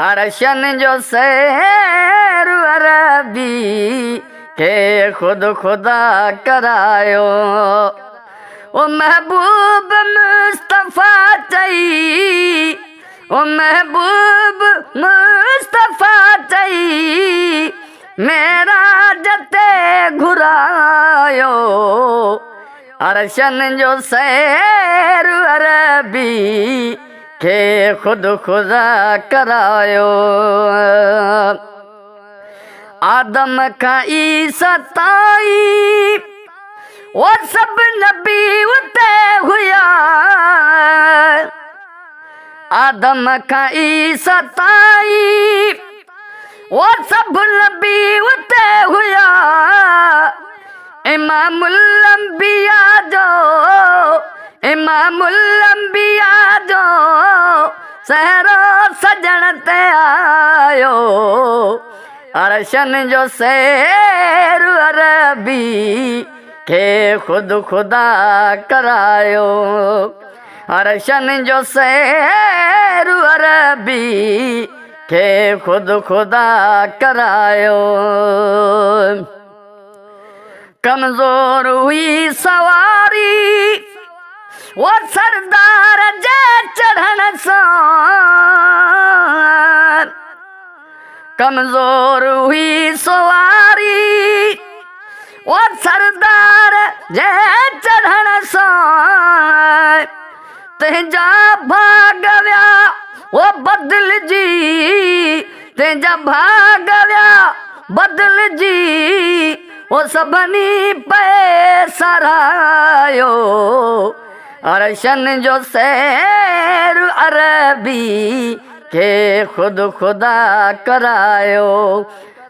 अरशन जो सैर अरबी के खुद खुदा करायो। ओ महबूब मुस्तफ़ा चई, ओ महबूब मुस्तफ़ा चई, मेरा जते घुरायो। अरशन जो सैर अरबी के खुद खुदा करायो। आदम का ईसा ताई वो सब नबी उते हुआ। आदम का ईसा ताई वो सब नबी उते हुआ। इमामुल अंबिया जो, इमामुल अंबिया जो सहरो सजण ते आयो। अरशन जो सैर अरबी के खुद खुदा करायो। अरशन जो सैर अरबी के खुद खुदा करायो। कमजोर हुई सवारी वो सरदार जे चढ़न सां। कमजोर हुई सवारी वो सरदार जे चढ़न सां। तेजा भागव्या वो बदल जी, तेजा भागव्या बदल जी, वो सबनी पे सरायो। अरशन जो सैर अरबी के खुद खुदा करायो।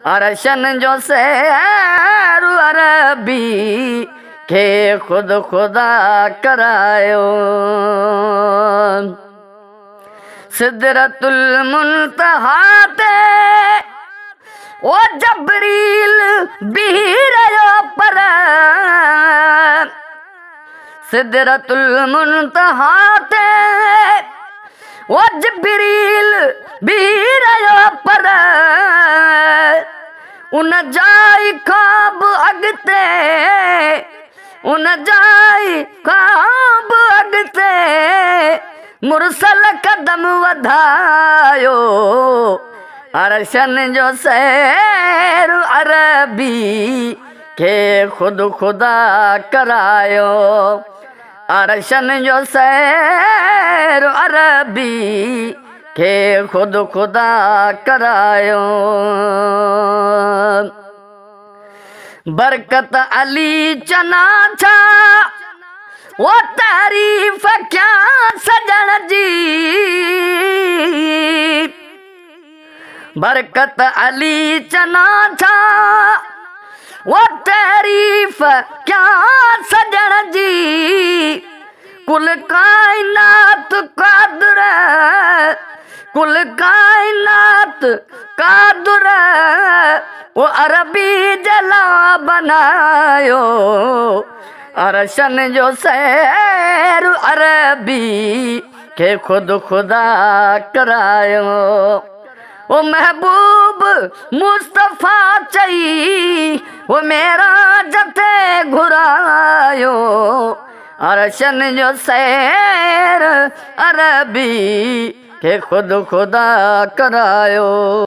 अरशन जो सैर अरबी के खुद खुदा करायो। सिदरतुल मुंतहा ते वो जबरील बीरयो पर। सिदरतुल मुंतहा ते वो जबरील बीरयो पर। उन जाई ख्वाब अगते, उन जाई ख्वाब अगते मुरसल कदम वधायो। अरशन जो सैर अरबी के खुद खुदा करायो। अरशन जो सैर अरबी के खुद खुदा करायो। बरकत अली चना छा वो तारीफ क्या सजण जी। बरकत अली चना छा वो तारीफ क्या सजण जी। कुल कायनात कादुर, कुल कायनात कादुर वो अरबी जला बनायो। अरशन जो सैर अरबी के खुद खुदा करायो। वो महबूब मुस्तफ़ा चई, वो मेरा जते घुरायो। अरशन जो सैर अरबी के खुद खुदा करायो।